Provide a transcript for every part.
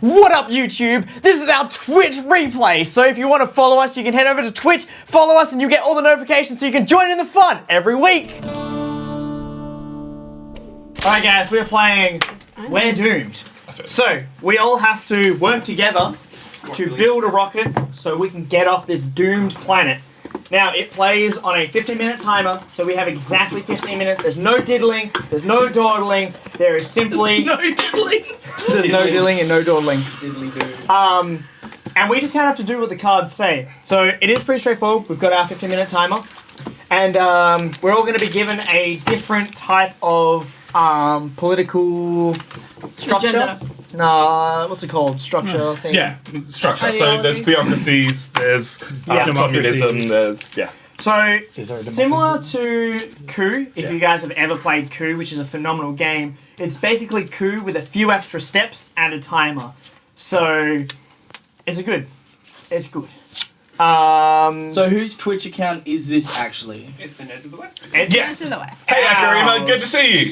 What up, YouTube? This is our Twitch replay. So if you want to follow us, you can head over to Twitch, follow us, and you get all the notifications so you can join in the fun every week. Alright guys, we're playing We're Doomed. So, we all have to work together to build a rocket so we can get off this doomed planet. Now, it plays on a 15-minute timer, so we have exactly 15 minutes. There's no diddling, there's no dawdling, there is simply... No diddling. There's no diddling and no dawdling. Diddly-doo. And we just kind of have to do what the cards say. So, it is pretty straightforward. We've got our 15-minute timer. And we're all going to be given a different type of political structure. Agenda. No, what's it called? Structure thing. Yeah, structure. So Ideology. there's theocracies, there's Yeah. communism, there's So, similar to Coup, if you guys have ever played Coup, which is a phenomenal game, it's basically Coup with a few extra steps and a timer. So, it's good. It's good. So whose Twitch account is this actually? It's the Nerds of the West. It's, It's in the West. Hey Akarima, good to see you.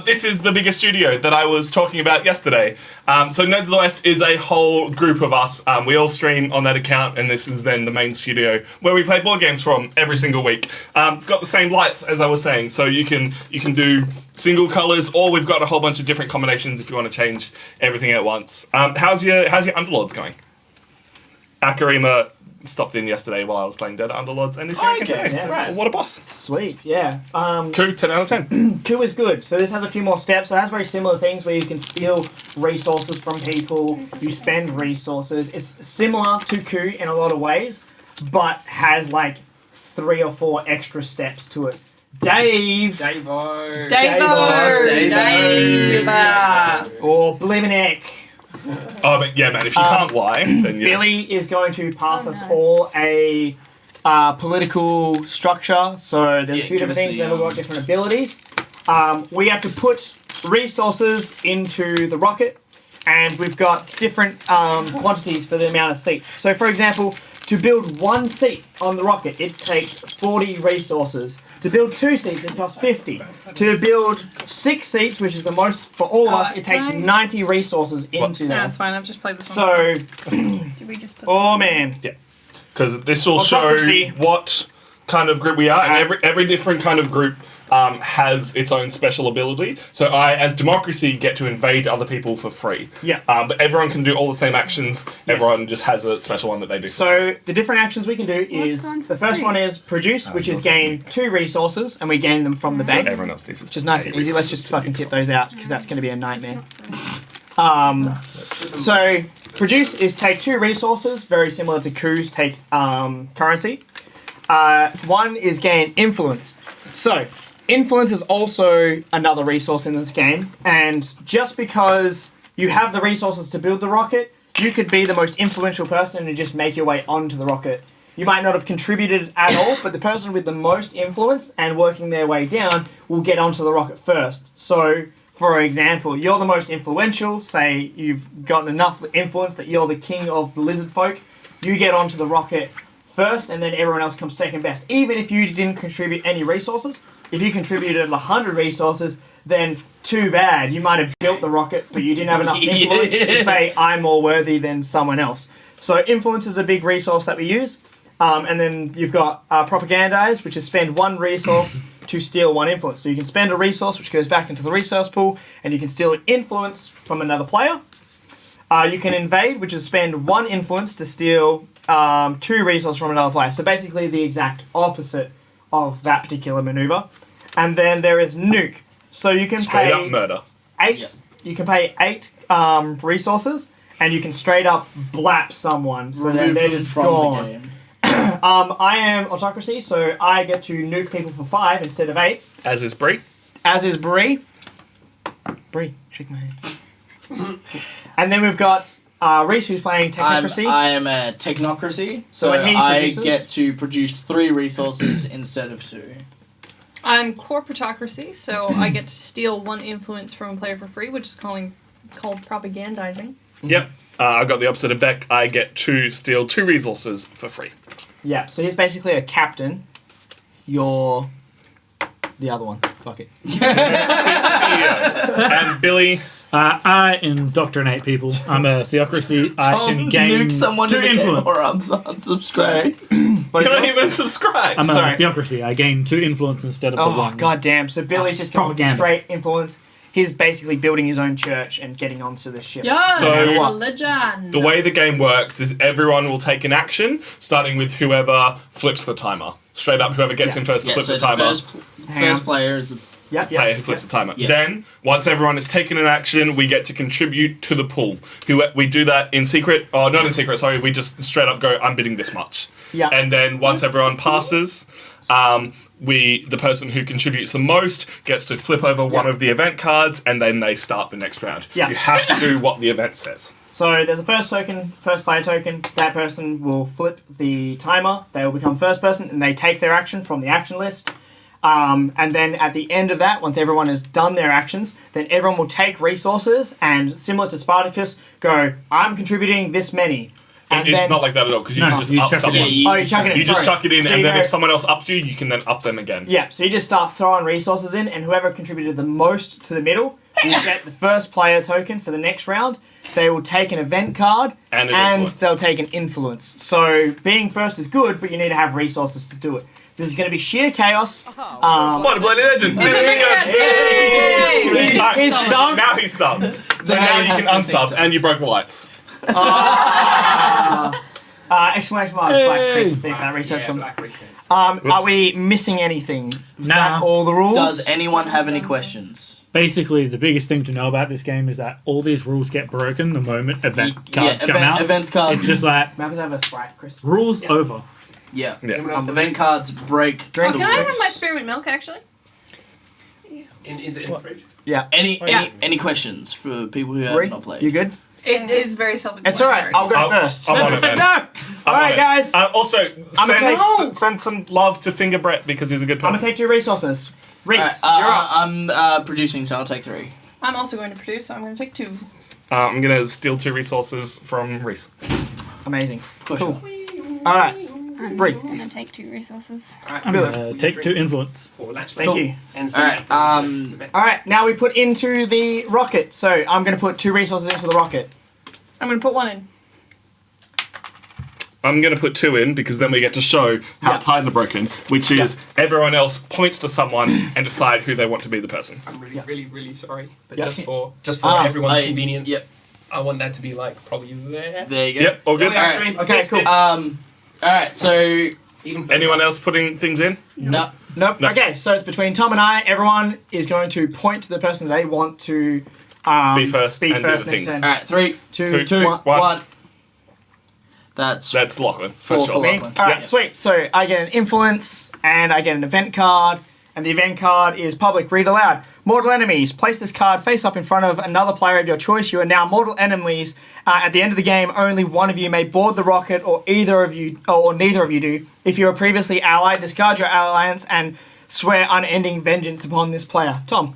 This is the biggest studio that I was talking about yesterday. So Nerds of the West is a whole group of us. We all stream on that account, and this is then the main studio where we play board games from every single week. It's got the same lights as I was saying, so you can do single colours, or we've got a whole bunch of different combinations if you want to change everything at once. How's your Underlords going? Akarima stopped in yesterday while I was playing Dead Underlords, and is here again today. yes. Right, what a boss. Sweet, yeah. Coup, 10 out of 10. Coup is good. So this has a few more steps. So it has very similar things where you can steal resources from people, you spend resources. It's similar to Coup in a lot of ways, but has like 3 or 4 extra steps to it. Dave! Davo. Dave. Or Bliminek. Oh, but yeah, man, if you can't lie, then yeah. Billy is going to pass us all a political structure. So there's a few give different us things, the, and we've got different abilities. We have to put resources into the rocket, and we've got different quantities for the amount of seats. So for example, to build 1 seat on the rocket, it takes 40 resources. To build 2 seats, it costs 50. To build 6 seats, which is the most for all of us, it takes no. 90 resources into No, that. it's fine. I've just played this one. So, Did we just put oh man. Because this will show Autocracy. what kind of group we are, and every different kind of group has its own special ability. So I, as Democracy, get to invade other people for free. Yeah. But everyone can do all the same actions. Everyone just has a special one that they do. So the different actions we can do is going for the first free? one is produce, which is gain 2 resources, and we gain them from the bank, everyone else needs which is nice and easy. Let's just fucking tip those out because that's going to be a nightmare. So produce is take 2 resources, very similar to Coup's take currency. 1 is gain influence. So influence is also another resource in this game, and just because you have the resources to build the rocket, you could be the most influential person and just make your way onto the rocket. You might not have contributed at all, but the person with the most influence and working their way down will get onto the rocket first. So, for example, you're the most influential, say you've gotten enough influence that you're the king of the lizard folk, you get onto the rocket first, and then everyone else comes second best. Even if you didn't contribute any resources, if you contributed 100 resources, then too bad. You might have built the rocket, but you didn't have enough influence to say, I'm more worthy than someone else. So influence is a big resource that we use. And then you've got propagandize, which is spend 1 resource to steal 1 influence. So you can spend a resource, which goes back into the resource pool, and you can steal influence from another player. You can invade, which is spend 1 influence to steal 2 resources from another player. So basically the exact opposite of that particular maneuver. And then there is nuke. So you can Straight pay up murder. 8. Yeah. You can pay 8 resources, and you can straight up blap someone. So then Remove they're them just from gone. the game. I am autocracy, so I get to nuke people for 5 instead of 8. As is Bree. As is Bree. Bree, shake my hand. And then we've got Reese, who's playing technocracy. I am a technocracy, so when he I produces- get to produce 3 resources instead of 2. I'm corporatocracy, so I get to steal 1 influence from a player for free, which is called propagandizing. Yep. I've got the opposite of Beck. I get to steal 2 resources for free. Yeah, so he's basically a captain. You're the other one. Fuck it. CEO. And Billy I indoctrinate people. I'm a theocracy. I Tom can gain nuke someone 2 in the game influence. or unsubscribe. What You is don't yours? even subscribe. I'm Sorry. a theocracy. I gain 2 influence instead of the Oh, 1. god damn. So Billy's just going with Propaganda. straight influence. He's basically building his own church and getting onto the ship. Yes, So- religion. The way the game works is everyone will take an action, starting with whoever flips the timer. Straight up, whoever gets in first to Yeah, flip so the the timer. Hang on. first player is the Yep, Player yep. who flips the timer. Yeah. Then, once everyone has taken an action, we get to contribute to the pool. We do that in secret, or not in secret, sorry, we just straight up go, I'm bidding this much. Yeah. And then once everyone passes, the person who contributes the most gets to flip over one of the event cards, and then they start the next round. Yeah. You have to do what the event says. So there's a first player token. That person will flip the timer. They will become first person, and they take their action from the action list. And then at the end of that, once everyone has done their actions, then everyone will take resources and, similar to Spartacus, go, I'm contributing this many. And It's then, not like that at all, because you No, can just you up chuck it someone. in. Oh, you chuck it in. You just sorry. chuck it in, So and you then go- if someone else ups you, you can then up them again. Yeah, so you just start throwing resources in, and whoever contributed the most to the middle will get the first player token for the next round. They will take an event card, And an influence. they'll take an influence. So being first is good, but you need to have resources to do it. This is going to be sheer chaos. What a bloody legend! Who's a big Alright, He's subbed. Now he's subbed. So now you can I think unsub, so. and you broke the lights. Exclamation mark, Black Chris, see if that resets them. Are we missing anything? Is Nah. that all the rules? Does anyone have any questions? Basically, the biggest thing to know about this game is that all these rules get broken the moment event cards come out. Events cards. It's just like, Members have a Sprite, Chris. rules over. Yeah. Yeah. Event cards break. Drink. the Can I have rules. my spearmint milk, actually? Is it in the fridge? Yeah. Any questions for people who have Bree, not played? you good? It is very self-explanatory. It's alright, I'll go I'll- first. I'm on it, man. No! I'm Alright, on it. guys. Also, I'ma take- send some love to Finger Brett because he's a good I'm person. gonna take 2 resources. Reese, Alright, you're up. I'm producing, so I'll take 3. I'm also going to produce, so I'm going to take 2. I'm gonna steal 2 resources from Reese. Amazing. Of course Cool. not. Alright, I'm Bree. just gonna take 2 resources. I'm gonna take 2 influence. Thank you. Alright, Alright, now we put into the rocket. So I'm gonna put 2 resources into the rocket. I'm going to put 1 in. I'm gonna put 2 in because then we get to show how Yeah. ties are broken, which is everyone else points to someone and decide who they want to be the person. I'm really sorry, but Yeah. just for Ah, everyone's I- convenience, yep. I want that to be like probably there. There you go. Yep, all good. Alright. Okay, cool. Alright, so Even for Anyone else putting things in? no. Nope. No. Okay, so it's between Tom and I. Everyone is going to point to the person they want to Be first and do the next things. turn. Alright, 3, Two, 2, one. 1. That's That's Lachlan, for Four sure. for Me? Lachlan. Alright, Yeah. sweet. So I get an influence and I get an event card. And the event card is public. Read aloud. Mortal enemies. Place this card face up in front of another player of your choice. You are now mortal enemies. At the end of the game, only one of you may board the rocket, or either of you, or neither of you do. If you were previously allied, discard your alliance and swear unending vengeance upon this player. Tom.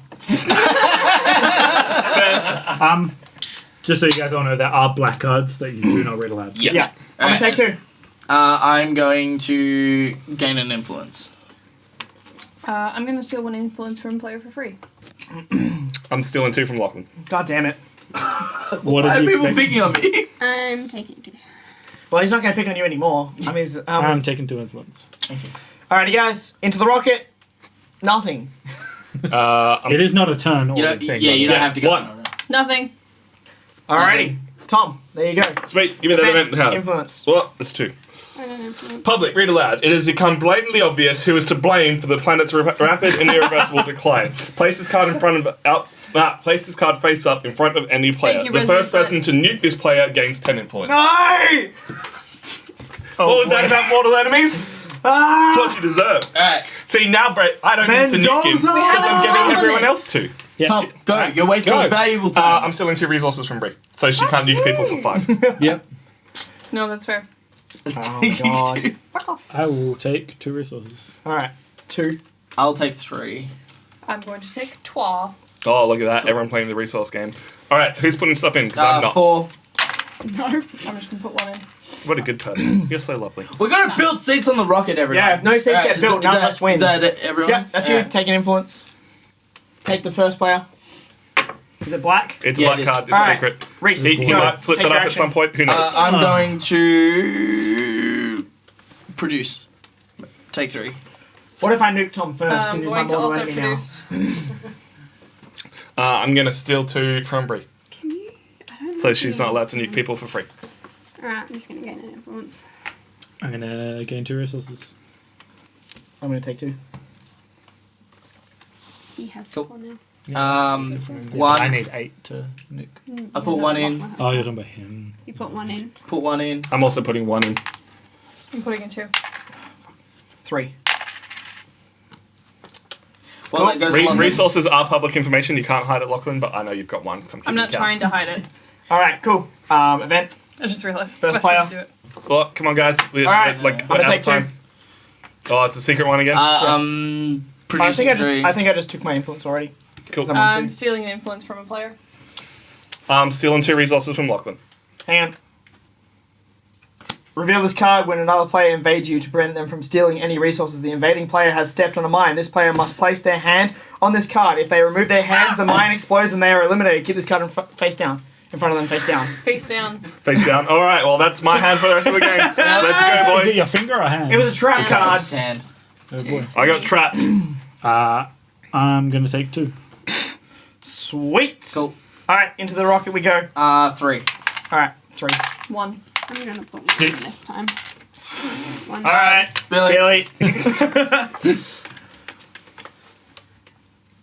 Just so you guys all know, there are black cards that you do not read aloud. Yeah. Yeah. I'm gonna take 2. I'm going to gain an influence. I'm going to steal 1 influence from player for free. I'm stealing 2 from Lachlan. God damn it. What Why did are you people expect? picking on me? I'm taking 2. Well, he's not gonna pick on you anymore. I mean, I'm taking 2 influence. alrighty, guys. Into the rocket. Nothing. It is not a turn or You a don't, thing. yeah, you don't Yeah, have to go. one. No, no. Nothing. Alrighty. Tom, there you go. Sweet, give me that event card. Influence. Well, that's 2. I don't know. Public, read aloud. It has become blatantly obvious who is to blame for the planet's rapid and irreversible decline. Place this card in front of place this card face up in front of any player. you, The Resident first person to nuke this player gains 10 influence. No! Oh, What was that about mortal enemies? Ah! That's what you deserve. Alright, See, now, Brett, I don't need to nuke him Mendoza! because I'm getting Mendoza! everyone else to. Yeah. Tom, go. You're wasting Go. valuable time. I'm stealing 2 resources from Brie, so she can't nuke people for 5. Yep. No, that's fair. Oh, God. Fuck off. I will take 2 resources. Alright. 2. I'll take 3. I'm going to take 12. Oh, look at that. Everyone playing the resource game. Alright, so who's putting stuff in? Because I'm not. 4. No. I'm just going to put 1 in. What a good person. You're so lovely. We're gonna build seats on the rocket, everyone. Yeah, if no seats get built, none of us win. Is that it, everyone? Yeah, that's you. Alright. Take an influence. Take the first player. Is it black? It's a Yeah, black it is. card. It's Alright. secret. Reese, He go. might flip Take that your up at action. some point. Who knows? I'm going to produce. Take 3. What if I nuke Tom first? Because I'm he's my going to mortal also enemy now. produce. I'm gonna steal 2 from Bree, Can you? I don't so know she's if not you allowed to can. nuke people for free. Alright, I'm just gonna gain an influence. I'm gonna gain 2 resources. I'm going to take 2. He has Cool. 4 now. Yeah, One. I need 8 to nuke. I put 1 in. Oh, you're talking about him. You put 1 in. Put 1 in. I'm also putting 1 in. I'm putting in 2. 3. Well, that goes along. Resources are public information. You can't hide it, Lachlan, but I know you've got 1. 'Cause I'm not keeping trying to hide it. Alright, cool. Event. I just realized First it's the best way player. to do it. Well, come on, guys. We're Alright, like I'm we're gonna out take of time. Oh, it's a secret one again. I Producing think 3. I just took my influence already. Cool. I'm on I'm 2. stealing an influence from a player. Stealing 2 resources from Lachlan. Hang on. Reveal this card when another player invades you to prevent them from stealing any resources. The invading player has stepped on a mine. This player must place their hand on this card. If they remove their hand, the mine explodes and they are eliminated. Keep this card face down. In front of them, face down. Face down. Face down. All right. Well, that's my hand for the rest of the game. Let's go, Is it boys. your finger or hand? It was a trap card. Sand. Oh boy. I got trapped. I'm gonna take 2. Sweet. Cool. Alright, into the rocket we go. 3. Alright, 3. 1. I'm gonna put 1 in 6. this time. 1. Alright, Billy. Billy.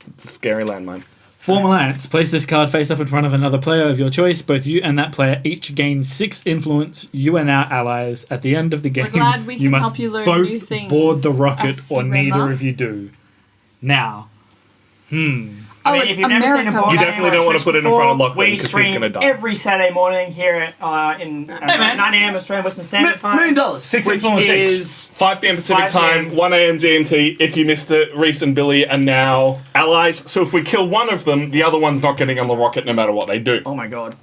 It's a scary landmine. Form alliance. Place this card face up in front of another player of your choice. Both you and that player each gain 6 influence. You are now allies. At the end of the game, glad we you can must help you learn both new things, board the rocket, or Asirema. neither of you do. Now, I Oh, mean, it's if you've never seen a America. board You game definitely like don't want to this put it in before, front of Lachlan we because he's stream going to die. every Saturday morning here at 9 a.m. Australian Western Standard Time. $1,000,000. 6 Which influence each. is 5 p.m. Pacific 5 time, p.m. 1 a.m. GMT. If you missed it, Reese and Billy are now allies. So if we kill one of them, the other one's not getting on the rocket no matter what they do. oh my god.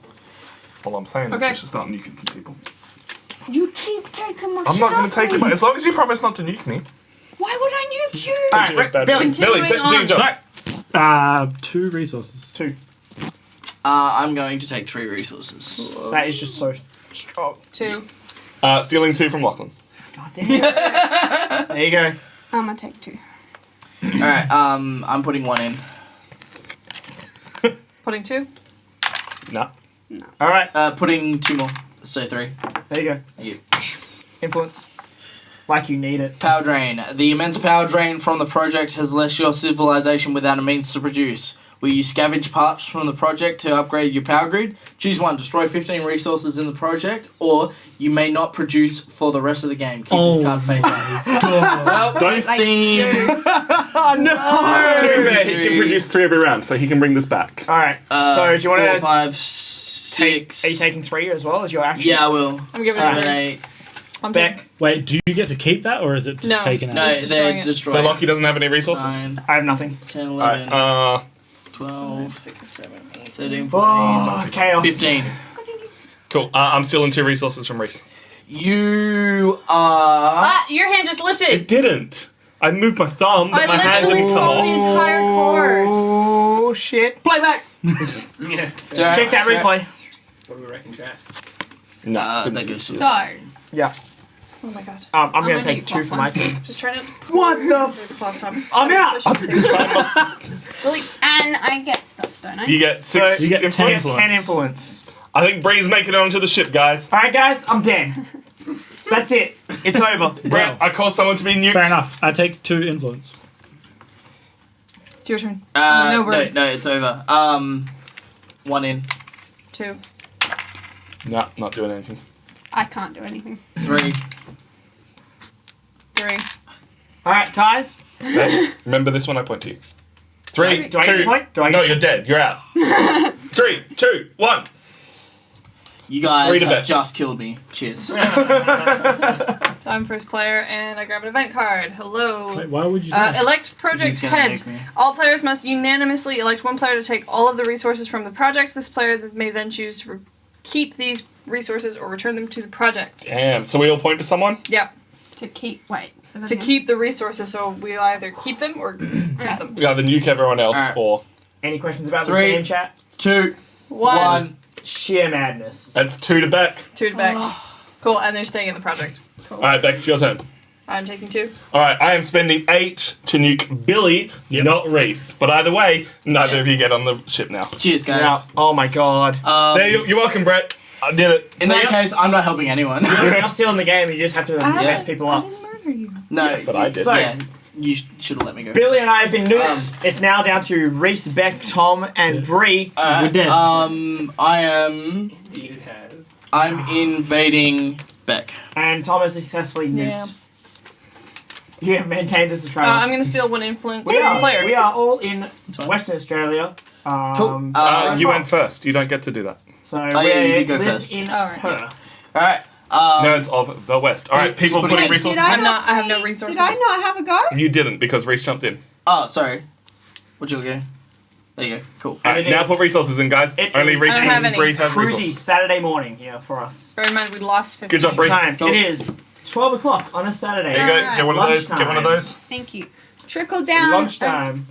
All I'm saying is Okay. we should start nuking some people. You keep taking my I'm not going to take it, but as long as you promise not to nuke me. Why would I nuke you? Alright, You're a bad Billy. Billy, do Continuing your job. Right. 2 resources. 2. I'm going to take 3 resources. That is just so strong. 2. Stealing 2 from Lachlan. God damn. There you go. I'm gonna take 2. Alright, I'm putting 1 in. Putting 2. No. Alright, Putting 2 more. So 3. there you go. Thank you. Influence. Like you need it. Power drain. The immense power drain from the project has left your civilization without a means to produce. Will you scavenge parts from the project to upgrade your power grid? Choose one. Destroy 15 resources in the project, or you may not produce for the rest of the game. Keep this card face up. Well, Don't. 15. Oh no! To be fair, he can produce 3 every round, so he can bring this back. Alright, so do you want 4, to 5, take. 6. Are you taking 3 as well as your action? Yeah, I will. I'm giving 7, it 8. I'm Beck. Wait, do you get to keep that, or is it just No. taken out? No, Just they're destroying it. destroyed. So Lockie doesn't have any resources? 9, I have nothing. 10, Alright, 11, 12, 6, 7, 8. 13, 14, Oh, chaos. 15. cool. I'm stealing 2 resources from Reese. You are... Ah, your hand just It lifted. didn't. I moved my thumb, but I my hand literally didn't come saw the off. entire card. Oh shit. Playback. Yeah. Check that replay. What do we reckon, chat? No, didn't that see goes it. to So, Yeah. Oh my god. I'm gonna gonna take take 2 for my +1. team. Just trying to. What the Last time. I'm out. Really? and I get stuff, don't I? You get 6 So you get 10 influence. influence. 10 influence. I think Bree's making it onto the ship, guys. Alright guys, I'm dead. That's it. It's over. Brett, I call someone to be nuked. Fair enough. I take 2 influence. It's your turn. no, no, Brett. no, it's over. 1 in. 2. No, not doing anything. I can't do anything. 3. 3. Alright, ties. Okay, remember this when I point to you. 3, Do I get 2. a point? Do I No, get you're dead. You're out. 3, 2, 1. You It's guys 3 to have bet. just killed me. Cheers. So I'm first player, and I grab an event card. Hello. Wait, why would you do that? Elect project He's gonna head. make me. All players must unanimously elect one player to take all of the resources from the project. This player may then choose to keep these resources or return them to the project. Damn. So we all point to someone? Yeah, To keep, wait. to keep the resources, so we either keep them or keep them. We either nuke everyone else Alright. or. Any questions about 3, this game, chat? 2, One. 1. Sheer madness. That's 2 to Beck. 2 to Beck. Cool, and they're staying in the project. Alright, Beck, it's your turn. I'm taking 2. Alright, I am spending 8 to nuke Billy, not Reese. But either way, neither of you get on the ship now. Cheers, guys. Yeah. Oh my god. There, you're welcome, Brett. I did it. In that case, I'm not helping anyone. You're still in the game. You just have to mess people I up. didn't murder you. No, But I did. So- yeah, you should have let me go. Billy and I have been nuked. It's now down to Reese, Beck, Tom, and Bree. Alright, We're dead. Indeed it has. I'm invading Beck. And Tom has successfully nuked. Yeah. You have maintained a subscriber. I'm gonna steal 1 influence we from the are. player. We are all in fine. Western Australia. Cool. You went first. You don't get to do that. So yeah, we you did go live first. in Alright. Perth. Alright. Nerds of the West. Alright, Who's people putting putting it- resources I in. have no resources. Did I not have a go? You didn't because Reese jumped in. Oh, sorry. What'd you go? There you go. Cool. Alright, It now is- put resources in, guys. it Only is- Reese I don't have and any. Bree have Fruity resources. Saturday morning here for us. Bear in mind, we lost 50. Good job, Bree. Time. Go. It is 12 o'clock on a Saturday. There you go. Alright. Get one of those. Get one of Lunchtime. those. Thank you. Trickle down. Lunchtime.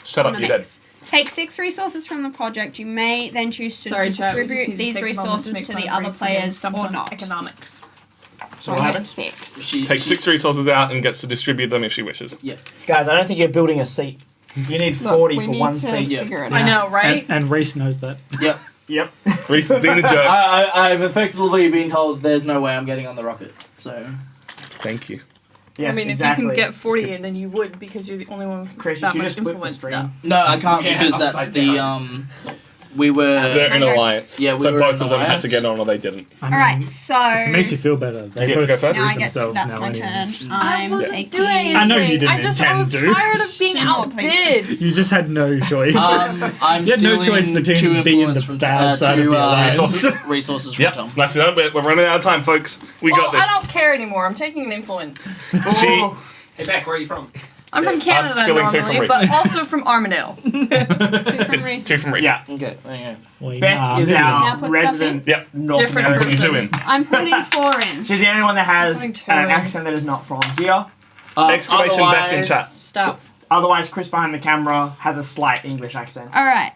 Shut on up, the you're dead. mix. Take 6 resources from the project. You may then choose to Sorry, chat, we just distribute need to these take a moment resources make to fun the of other Bree for getting players stumped or on not. Economics. So I what had happens? 6. Take 6 resources out and gets to distribute them if she wishes. Guys, I don't think you're building a seat. You need Look, 40 we for need one to seat. figure it I out. know, right? And Reese knows that. Yep. Yep. Reese is being a jerk. I've effectively been told there's no way I'm getting on the rocket. So. Thank you. Yes, I mean, exactly. if you can get 40 in, then you would because you're the only one with Chris, you that should much just flip the influence. screen. No, I can't Yeah, because that's upside the down. we were. They're in my go. alliance. Yeah, we so were both in of them had alliance. to get on or they didn't. I mean, Alright, so. It makes you feel better. They You get to both go first? Now screwed I guess themselves that's now my anyway. turn. I I'm wasn't taking. doing anything. I know you didn't I was intend to. tired of being Simple, please. outbid. You just had no choice. I'm You had no stealing choice between 2 being in influence the from bad side of the alliance. resources from Yep. Tom. Nice to know. We're running out of time, folks. We Well, got this. I don't care anymore. I'm taking an influence. She. Hey, Beck, where are you from? I'm from Canada stealing 2 from normally, Reese. but also from Armadale. 2 from Reese. Yeah. Okay. There you Well, Beck nah, is maybe Now our put stuff resident Yep. North Different American. person. 2 in. I'm putting 4 in. She's the only one that has Putting an 2 in. accent that is not from here. Exclamation back in chat. Stop. Otherwise, Chris behind the camera has a slight English accent. Alright.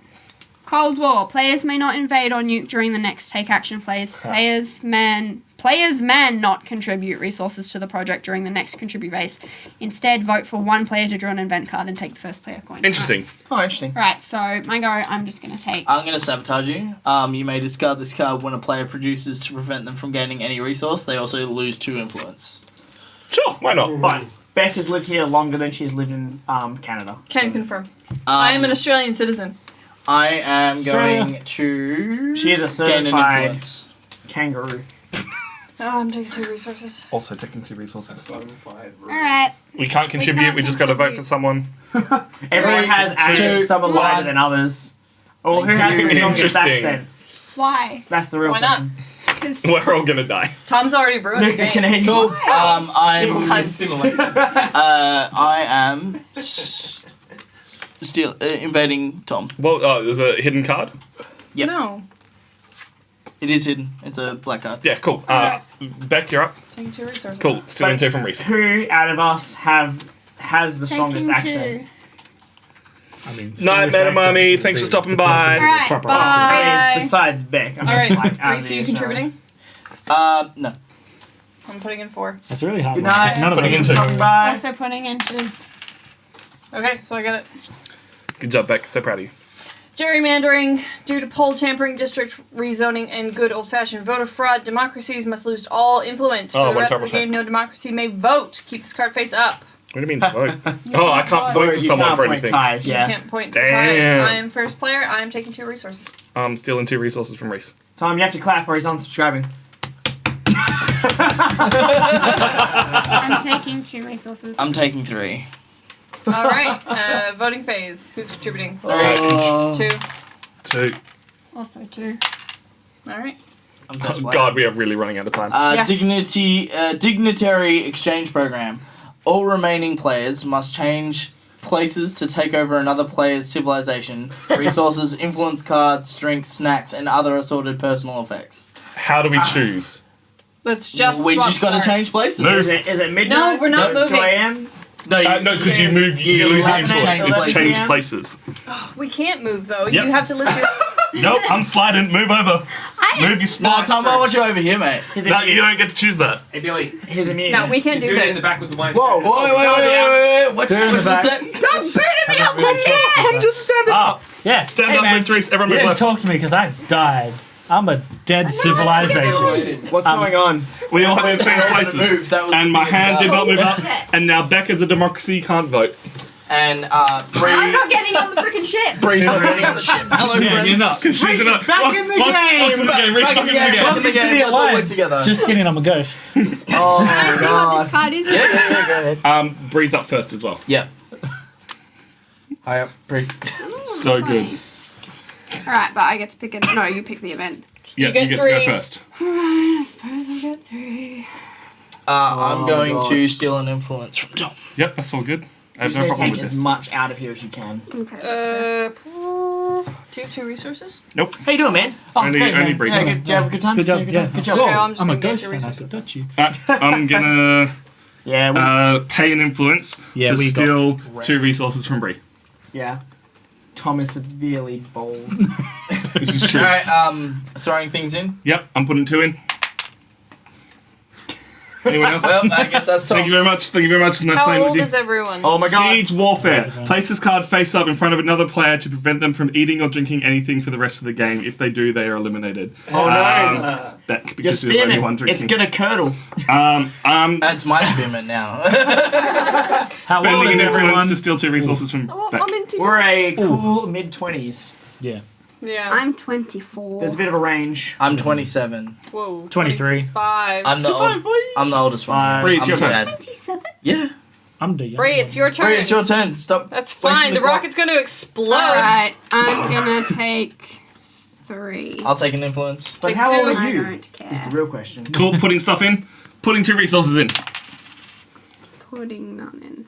Cold War. Players may not invade or nuke during the next take action phase. Players man not contribute resources to the project during the next contribute phase. Instead, vote for one player to draw an event card and take the first player coin. Interesting. Oh, interesting. Right, so my go, I'm just gonna take. I'm gonna sabotage you. You may discard this card when a player produces to prevent them from gaining any resource. They also lose 2 influence. Sure, why not? But Beck has lived here longer than she's lived in Canada. Can confirm. I am an Australian citizen. I am Australia. going to She is a gain an certified influence. kangaroo. Oh, I'm taking 2 resources. Also taking 2 resources. Bottom 5. Alright. We can't contribute, can't we just gotta vote for contribute. someone. Everyone has accents, 2, some are lighter 1. than others. Or who has the Interesting. strongest accent? Why? That's the real Why not? question. Because We're all gonna die. Tom's already ruined the Nick the game. Canadian. Cool. I'm. Simulation. I am. Still invading Tom. Well, there's a hidden card. Yep. No. It is hidden. It's a black card. Yeah, cool. Beck, you're up. Taking 2 resources. Cool. Still in 2 from Reese. Who out of us has the strongest taking accent? 2. I mean, Night, strongest Metamami. accent Thanks for would be stopping the by. person with the Alright, proper bye. accent. I mean, besides Beck. I mean, Alright, like, out of Reese, the are you Australian. contributing? No. I'm putting in 4. That's really hard. Good one. night. None of Putting us in know. 2. Come by. Also putting in 2. Okay, so I got it. Good job, Beck. So proud of you. Gerrymandering. Due to poll tampering, district rezoning, and good old-fashioned voter fraud, democracies must lose all influence. Oh, For the what a rest of terrible the game, no democracy may vote. Keep this card face up. What do you mean vote? Oh, I can't vote for You someone can't for point anything. ties, You yeah. can't point for Damn. ties. I am first player. I am taking 2 resources. I'm stealing 2 resources from Reese. Tom, you have to clap or he's unsubscribing. I'm taking 2 resources. I'm taking 3. All right, voting phase. Who's contributing? Oh. 2. 2. Also 2. All right. I'm best Oh, player. God, we are really running out of time. Yes. Dignitary exchange program. All remaining players must change places to take over another player's civilization, resources, influence cards, drinks, snacks, and other assorted personal effects. How do we choose? Let's just we swap just got to cards. change places. Move. Is it midnight? No, we're not No, 2 moving. a.m.? No, No, because you move, you you lose your have to influence. change It's places. change Yeah. places. We can't move though. Yep. You have to live your Nope, I'm sliding. Move over. Move your No, spot. Tom, I want you over here, mate. No, you don't get to choose that. Hey, Billy. Here's a mute. No, we can't Do do it in the this. back with the wine. Whoa, straight. Wait. What's Do it in this? the back. Stop beating me up on that! I'm just standing Oh, up. yeah. Stand Hey, up, man. move to everyone You move didn't left. talk to me because I died. I'm a dead civilization. What's going on? We all had to change Move, places. that was And my hand did not move up. Shit. And now Beck is a democracy, you can't vote. And I'm Bree. not getting on the freaking ship! Bree's not getting on the ship. Hello, Yeah, friends. you're not. She's Reese is not- back in the Welcome game. to the game. Reese, welcome to the game. Welcome to the game. Let's all work together. Just kidding, I'm a ghost. Oh Can I my see what god. this card is? Yeah, go ahead. Bree's up first as well. Yeah. Hi up, Bree. So good. Alright, but I get to pick it. No, you pick the event. Yeah, You get you get to go three. first. Alright, I suppose I get 3. I'm going God. to steal an influence from Tom. Yep, that's all good. I have You no need to problem take with as this. much out of here as you can. Okay. Do you have 2 resources? Nope. How you doing, man? Only man. Bree Yeah, does. did you have a good time? Good job, Did you yeah. have a Good job. Okay, I'm just I'm a gonna get ghost your and I resources. could touch you. I'm gonna Yeah, pay an influence Yeah, to we got steal 2 resources from Bree. yeah. Tom is severely bold. This is true. Alright, throwing things in. Yep, I'm putting 2 in. Anyone else? Well, I guess that's Tom. Thank you very much. Thank you very much. Nice How playing with old you. is everyone? Oh my god. Siege Warfare. Yeah. Place this card face up in front of another player to prevent them from eating or drinking anything for the rest of the game. If they do, they are eliminated. Oh no. Beck, You're because you're the only one spinning. It's drinking. gonna curdle. That's my spearmint now. How old Spending is an influence everyone? to steal 2 resources from Oh, Beck. I'm into We're a cool mid-20s. Yeah. Yeah. I'm 24. There's a bit of a range. I'm 27. Whoa. 23. 5. I'm the oldest one. Fine. Bree, it's I'm your the turn. dad. 27? Yeah. I'm the young Bree, it's your turn. Bree, it's your turn. Stop. That's wasting fine. The clock. rocket's going to explode. Alright, I'm gonna take 3. I'll take an influence. But Take how 2. old are I you? don't Is the care. real question. Cool, putting stuff in. Putting 2 resources in. Putting none in.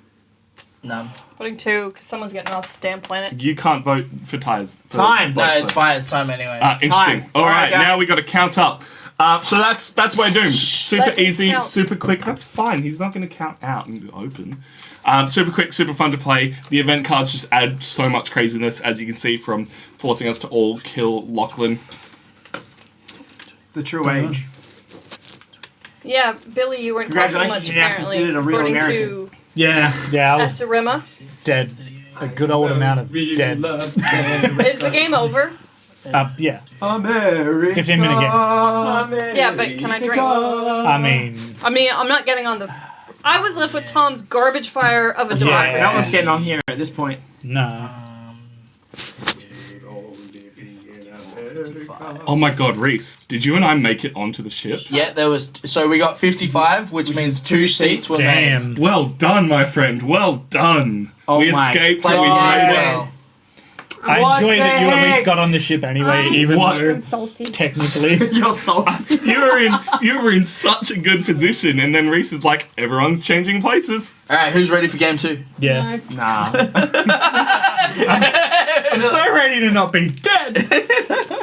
None. Putting 2, because someone's getting off this damn planet. You can't vote for ties. for Time. votes, No, it's though. fine. It's time anyway. Interesting. Time. All right, Alright, now guys. we got to count up. So that's my doom. Super Let us easy, count. super quick. That's fine. He's not going to count out and open. Super quick, super fun to play. The event cards just add so much craziness, as you can see from forcing us to all kill Lachlan. The true age. Yeah, Billy, you weren't talking Congratulations, much you're now apparently. considered a real According American. Yeah, I was Esarima. dead. A good old amount of dead. Is the game over? Yeah. America. 15-minute game. Yeah, but can I drink? I mean, I'm not getting on the. I was left with Tom's garbage fire of a Yeah, democracy. No one's getting on here at this point. no. Oh my god, Reese, did you and I make it onto the ship? Yeah, there was. So we got 55, which means 2 seats were made. Damn. Well done, my friend. Well done. Oh we my escaped. Played We God. made it. well. I What enjoy the that you at least heck? got on the ship anyway, I'm- even What? though I'm salty. technically. You're salty. You were in such a good position, and then Reese is like, everyone's changing places. Alright, who's ready for game 2? Yeah. Nah. I'm so ready to not be dead.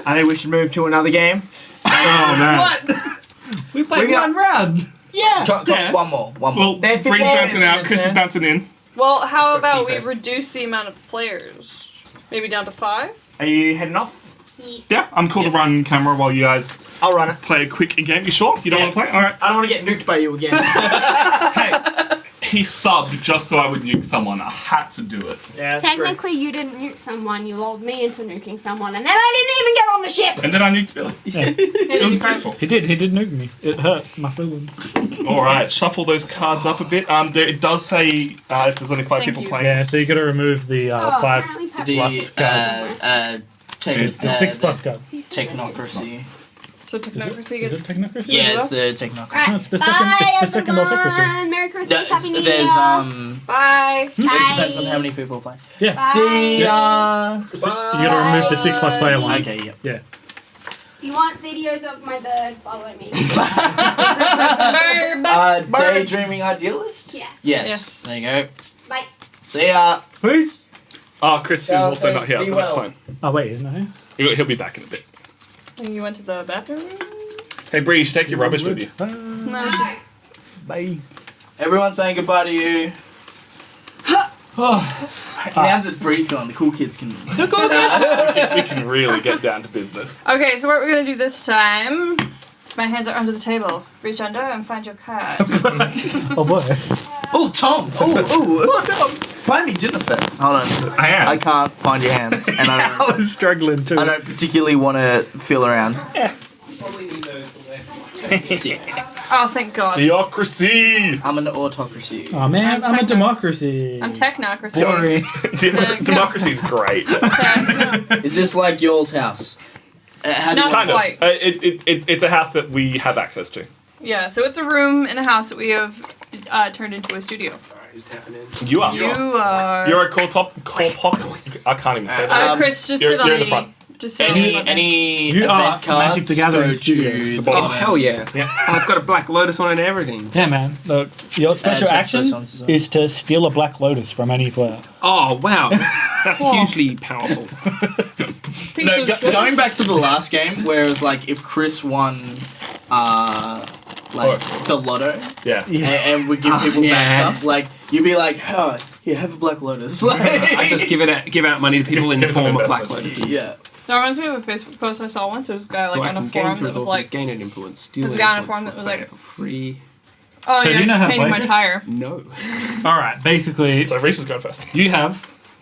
I think we should move to another game. Oh man. What? We played We got- one round. Yeah. Yeah. One more. Well, They're Bree's 15 bouncing out, minutes Chris is in. bouncing in. Well, how Let's go about we first. reduce the amount of players? Maybe down to 5? Are you heading off? Yes. Yeah, I'm cool to run camera while you guys I'll run it. play a quick game. You sure? You don't Yeah. want to play? Alright. I don't want to get nuked by you again. Hey, he subbed just so I would nuke someone. I had to do it. Yeah, that's true. Technically, you didn't nuke someone. You lulled me into nuking someone, and then I didn't even get on the ship. And then I nuked Billy. It was beautiful. He did nuke me. It hurt my feelings. Alright, shuffle those cards up a bit. It does say if there's only 5 Thank people you. playing. Yeah, so you gotta remove the Oh, 5 apparently Pepsi- The Plus It's the 6 plus card. technocracy. So technocracy Is gets. it technocracy? Yeah, it's the technocracy. No, it's the second autocracy. everyone. Merry Christmas, Happy New There's Year. Bye. it depends on how many people play. Yeah. See ya. You gotta remove the 6 plus player one. Okay, yeah. Yeah. If you want videos of my bird, follow me. Daydreaming idealist. Yes. Yes. Yes. There you go. Bye. See ya. Peace. Oh, Chris is Yeah, also okay. not here, Be but that's well. fine. Oh wait, isn't it? He'll be back in a bit. You went to the bathroom? Hey, Bree, you should take your rubbish with you. No, we should. Bye. Everyone's saying goodbye to you. Now that Bree's gone, the cool kids can. We can really get down to business. Okay, so what we're gonna do this time? My hands are under the table. Reach under and find your card. Oh boy. Oh, Tom! Oh, buy me dinner first. Hold on. I am. I can't find your hands, and I I was struggling too. don't particularly want to feel around. Probably need those for that. Oh, thank God. Theocracy! I'm an autocracy. Oh man, I'm a democracy. I'm technocracy. Boring. Democracy's great. Techno. Is this like y'all's house? How do you Not Kind of. quite. It's a house that we have access to. Yeah, so it's a room in a house that we have turned into a studio. Alright, who's tapping in? You are. You are. You're a core pop. I can't even say that. Chris, just you're- sit on you're in the front. Just sit on the button. Any You event are cards Magic the Gathering go Studios. to The bottom. Oh, hell yeah. Yeah. Oh, it's got a black lotus on it and everything. Yeah, man. Look, your special check action those ones as well. is to steal a Black Lotus from any player. Oh, wow. That's hugely powerful. No, going back to the last game, where it was like if Chris won, like the lotto, Yeah. and we give people yeah. back stuff, like you'd be like, oh, here, have a Black Lotus. Like, I just give out money to people in the Give some form of black investments. lotuses. yeah. That reminds me of a Facebook post I saw once. There was a guy So I on a can gain forum two that was resources, like, gain an influence, steal There's an a guy on a influence forum from that was player like- for free. oh So yeah, do you know just how painting my Blake is? tire. No. All right. Basically, So Reese is going first. you have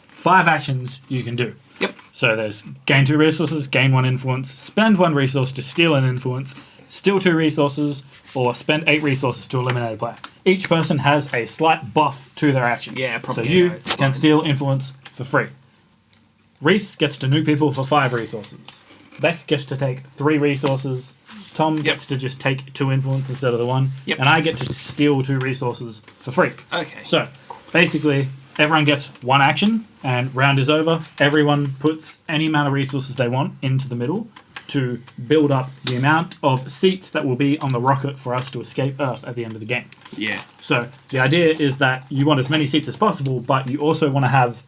5 actions you can do. Yep. So there's gain 2 resources, gain 1 influence, spend 1 resource to steal an influence, steal 2 resources, or spend 8 resources to eliminate a player. Each person has a slight buff to their action. Yeah, So propaganda you is can fine. steal influence for free. Reese gets to nuke people for 5 resources. Beck gets to take 3 resources. Tom gets to just take 2 influence instead of the 1. Yep. And I get to steal 2 resources for free. Okay. So, basically, everyone gets 1 action, and round is over. Everyone puts any amount of resources they want into the middle to build up the amount of seats that will be on the rocket for us to escape Earth at the end of the game. Yeah. So, the idea is that you want as many seats as possible, but you also want to have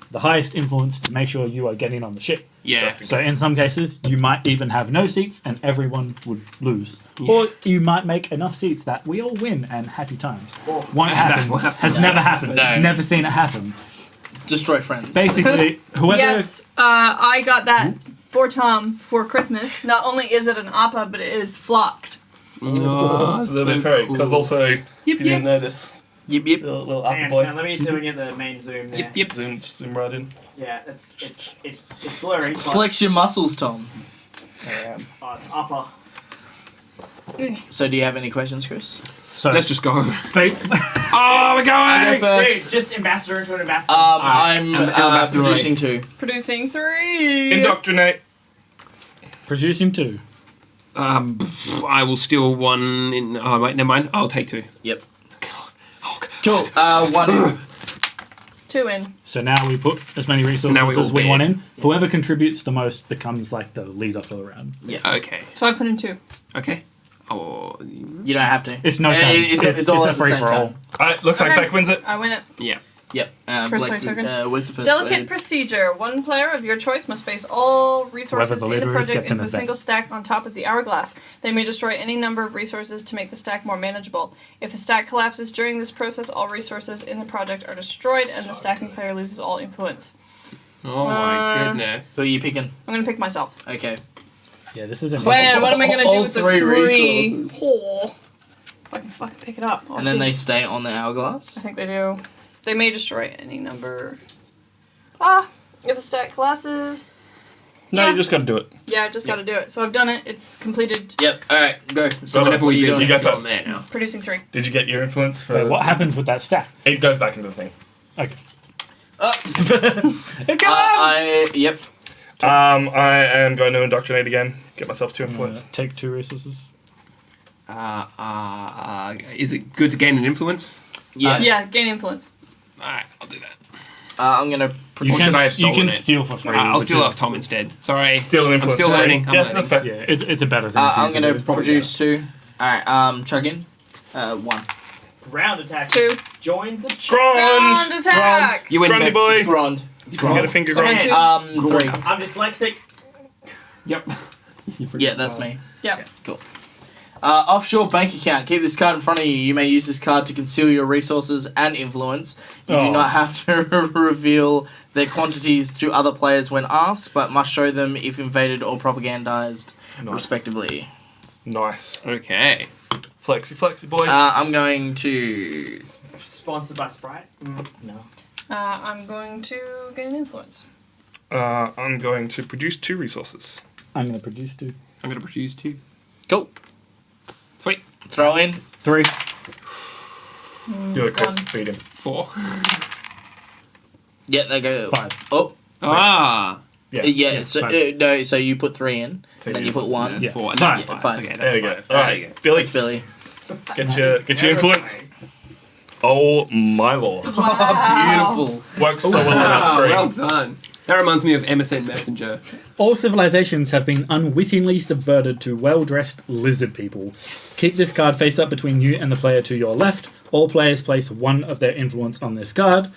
the highest influence to make sure you are getting on the ship. Yeah. So, in some cases, you might even have no seats and everyone would lose. Or you might make enough seats that we all win and happy times. Won't happen. will happen. Has never happened. No. Never seen it happen. Destroy friends. Basically, whoever. Yes, I got that for Tom for Christmas. Not only is it an APA, but it is flocked. Oh, It's a little bit fairy, because also, if you didn't notice, Yep, yep. little Hang apple on, boy. now let me see if we can get the main zoom there. Yep. Zoom right in. Yeah, it's blurry. But, Flex your muscles, Tom. oh, it's upper. So, do you have any questions, Chris? So, Let's just go. ba- Oh, we're I going! go first. Dude, just ambassador into an ambassador. I'm ambassador producing 2. Producing 3. Indoctrinate. producing 2. I will steal 1 in. Oh, wait, never mind. I'll take 2. Yep. Oh, God. Cool. 1 in. 2 in. So now we put as many resources now we all as we get want it. in. Whoever contributes the most becomes like the leader for the round. Okay. So I put in 2. Okay. Oh, You don't have to. It's no Uh, chance. It's all a at the free same for all. time. Alright, looks like Okay. Beck wins it. I win it. yeah. Yep. First Blake, play token. where's the first Delicate play? procedure. One player of your choice must place all resources the in the leader is project gets an into a event. single stack on top of the hourglass. They may destroy any number of resources to make the stack more manageable. If the stack collapses during this process, all resources in the project are destroyed and the stacking player loses all influence. Oh, my Uh, goodness. Who are you picking? I'm going to pick myself. Okay. Yeah, this is a Man, what am I going to do All with the 3 3? resources. Oh, if I can fucking pick it up. Oh, And then they jeez. stay on the hourglass? I think they do. They may destroy any number. If the stack collapses. No, Yeah. you just gotta do it. Yeah, I just got to do it. So I've done it. It's completed. Yep. Alright, go. So Go whenever on. we you do, doing? You go it's on first. there now. Producing 3. Did you get your influence for... Wait, what happens with that stack? It goes back into the thing. Okay. Yep. I am going to indoctrinate again. Get myself 2 influence. Take 2 resources. Is it good to gain an influence? Yeah. Yeah, gain influence. Alright, I'll do that. I'm gonna. You Or can, should I have you stolen can it? steal for free. I'll which steal is- off Tom instead. Sorry. Still an influence. still learning. I'm Yeah, learning. that's fair. Yeah, it's a better thing. for you I'm to gonna do. produce 2. Alright, chug in. 1. Round attack. 2. Join the chat. Round Grand! attack! You win, Grandy Beck. boy! Grand. It's You get a grand. finger So grind. man, 3. I'm dyslexic. Yep. Yeah, that's me. Yeah. Offshore bank account. Keep this card in front of you. You may use this card to conceal your resources and influence. You do not have to reveal their quantities to other players when asked, but must show them if invaded or propagandized, respectively. Nice. Okay. Flexy, boys. I'm going to... Sponsored by Sprite? No. I'm going to gain influence. I'm going to produce 2 resources. I'm going to produce 2. I'm going to produce 2. Cool. Sweet. Throw in. 3. Do it, Chris. 1. Beat him. 4. Yeah, they go... 5. Oh. Ah. Yeah. So, fine. no, so you put 3 in, So then you you put 1. That's Yeah. 4. And 5. that's 5. 5. Okay, that's There you go. 5. Alright, Billy, Thanks, Billy. get your influence. Oh my lord. Beautiful. Works so well on our screen. Well done. That reminds me of MSN Messenger. All civilizations have been unwittingly subverted to well-dressed lizard people. Keep this card face up between you and the player to your left. All players place 1 of their influence on this card.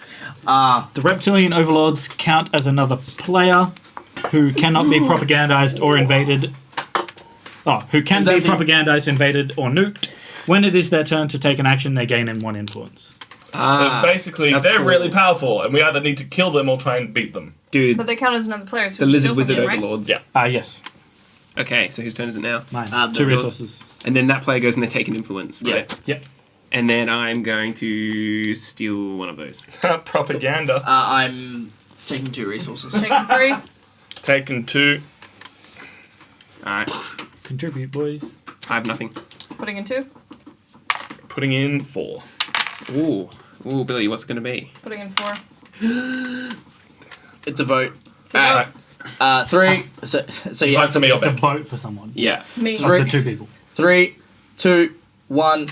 The reptilian overlords count as another player who cannot be propagandized or invaded. Who can be propagandized, invaded, or nuked. When it is their turn to take an action, they gain in 1 influence. So basically, that's they're cool. really powerful, and we either need to kill them or try and beat them. Dude, But they count as another player, so the we can lizard steal from wizard them, right? overlords. Yeah. Yes. Okay, so whose turn is it now? Mine. 2 yours. resources. And then that player goes and they take an influence, Yeah. right? Yep. And then I'm going to steal one of those. Propaganda. I'm taking 2 resources. Taking 3. Taking 2. Alright. Contribute, boys. I have nothing. Putting in 2. Putting in 4. Ooh. Ooh, Billy, what's it going to be? Putting in 4. It's a vote. So Alright. 3. So you Vote have for to... me or To Ben. vote for someone. Yeah. me. Of the 2 people. 3, 2, 1.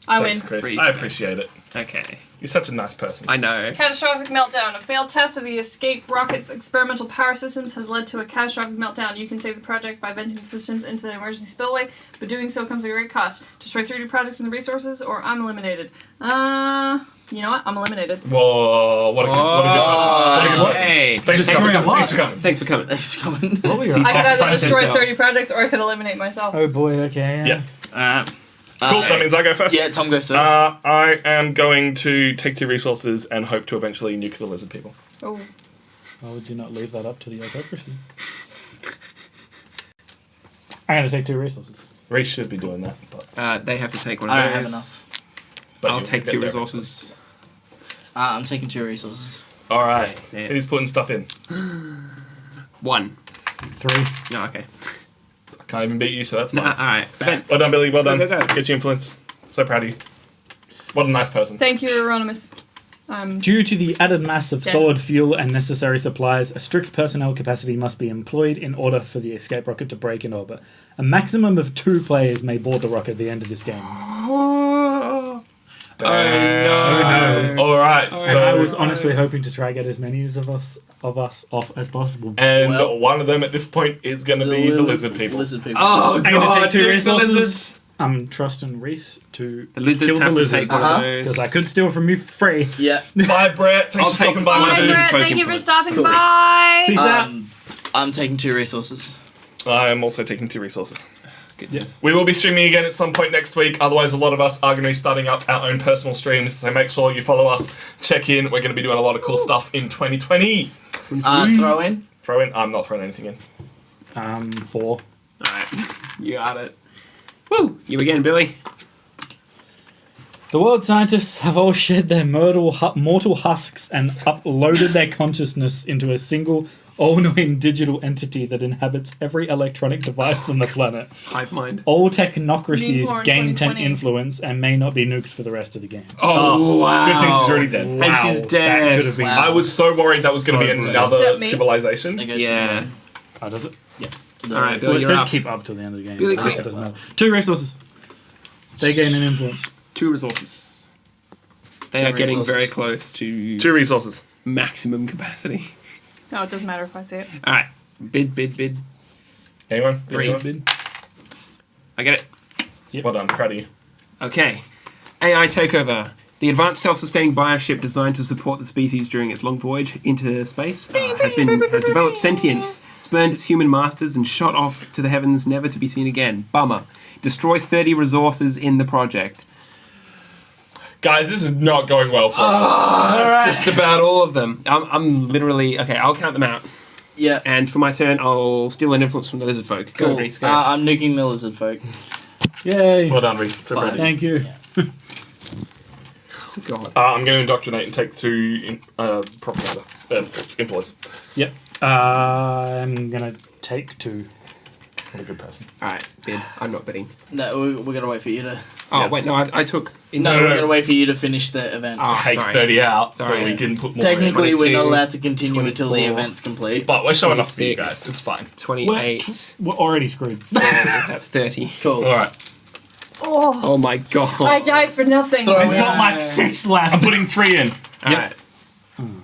I win. Thanks, Chris. 3. I appreciate it. Okay. You're such a nice person. I know. Catastrophic meltdown. A failed test of the escape rocket's experimental power systems has led to a catastrophic meltdown. You can save the project by venting the systems into the emergency spillway, but doing so comes at a great cost. Destroy 3D projects and the resources, or I'm eliminated. You know what? I'm eliminated. Whoa, what a good person. Okay. Thanks for coming. Thanks for coming. Thanks for coming. Thanks for coming. What were your I could either sacrifices? destroy 30 projects, or I could eliminate myself. Oh boy, okay. Yeah. Alright. Cool, that means I go first. Yeah, Tom goes first. I am going to take 2 resources and hope to eventually nuke the lizard people. Oh. Why would you not leave that up to the autocracy? I'm going to take 2 resources. Reese should be doing that, but, They have to take one of I those. don't have enough. but I'll you'll take get 2 there resources. I'm taking 2 resources. Alright. Yeah. Who's putting stuff in? 1. 3. No, okay. I can't even beat you, so that's No, fine. alright. Event. Well done, Billy. Well done. Go, go, go. Get your influence. So proud of you. What a nice person. Thank you, Euronymous. Due to the added mass of Yeah. solid fuel and necessary supplies, a strict personnel capacity must be employed in order for the escape rocket to break in orbit. A maximum of 2 players may board the rocket at the end of this game. no. Alright, And I so... was honestly hoping to try get as many of us off as possible. And Well- one of them at this point is going to be the lizard people. Lizard people. Oh, I'm going to take 2 dude, the resources. lizards. I'm trusting Reese to The lizards kill the have to lizards. take one of Because those. I could steal from you free. Yeah. Bye, Brett. Thanks I'll for stopping take by. one my of dude. those. Brett, folk thank you for influence. stopping Cool. by. Peace out. I'm taking 2 resources. I am also taking 2 resources. Goodness. We will be streaming again at some point next week. Otherwise, a lot of us are going to be starting up our own personal streams. So make sure you follow us, check in. We're going to be doing a lot of cool stuff in 2020. Throw in. Throw in. I'm not throwing anything in. 4. Alright. You got it. Woo! You again, Billy. The world scientists have all shed their mortal husks and uploaded their consciousness into a single, all-knowing digital entity that inhabits every electronic device on the planet. Hive mind. All technocracies Unicorn gain 10 2020. influence and may not be nuked for the rest of the game. Oh, wow. Good thing she's already dead. And she's That dead. could have been. Wow. I was so worried that was going to be So another Is that me? civilization. That goes Yeah. to Oh, does it? the- Alright, Well, Billy, it you're says up. keep up till the end of the game. Billy, so quick. it doesn't matter. 2 resources. They gain an influence. 2 resources. They 2 are getting resources. very close to 2 resources. maximum capacity. No, it doesn't matter if I say it. Alright. Bid. Anyone? 3. Anyone? I get it. Well done. Proud of you. Okay. AI takeover. The advanced self-sustaining bioship designed to support the species during its long voyage into space has developed sentience, spurned its human masters, and shot off to the heavens never to be seen again. Bummer. Destroy 30 resources in the project. Guys, this is not going well for us. That's just about all of them. I'm literally... Okay, I'll count them out. Yeah. And for my turn, I'll steal an influence from the lizard folk. Go, Cool. Reese, go. I'm nuking the lizard folk. Yay! Well done, Reese. So Fine. ready. Thank you. God. I'm going to indoctrinate and take 2 propaganda. Influence. Yep. I'm gonna take 2. What a good person. Alright, bid. I'm not bidding. No, we're gonna wait for you to. Oh, Yeah. wait, no, I took... No, we're gonna wait for you to finish the event. Oh, Take sorry. 30 out Sorry. so we can put more Technically, in. we're not 22, allowed to continue until the 24. event's complete. But we're showing off for you 26. guys. It's fine. 28. We're already screwed. That's 30. Cool. Alright. Oh my god. I died for nothing. Throw I've in- got like 6 left. I'm putting 3 in. Alright.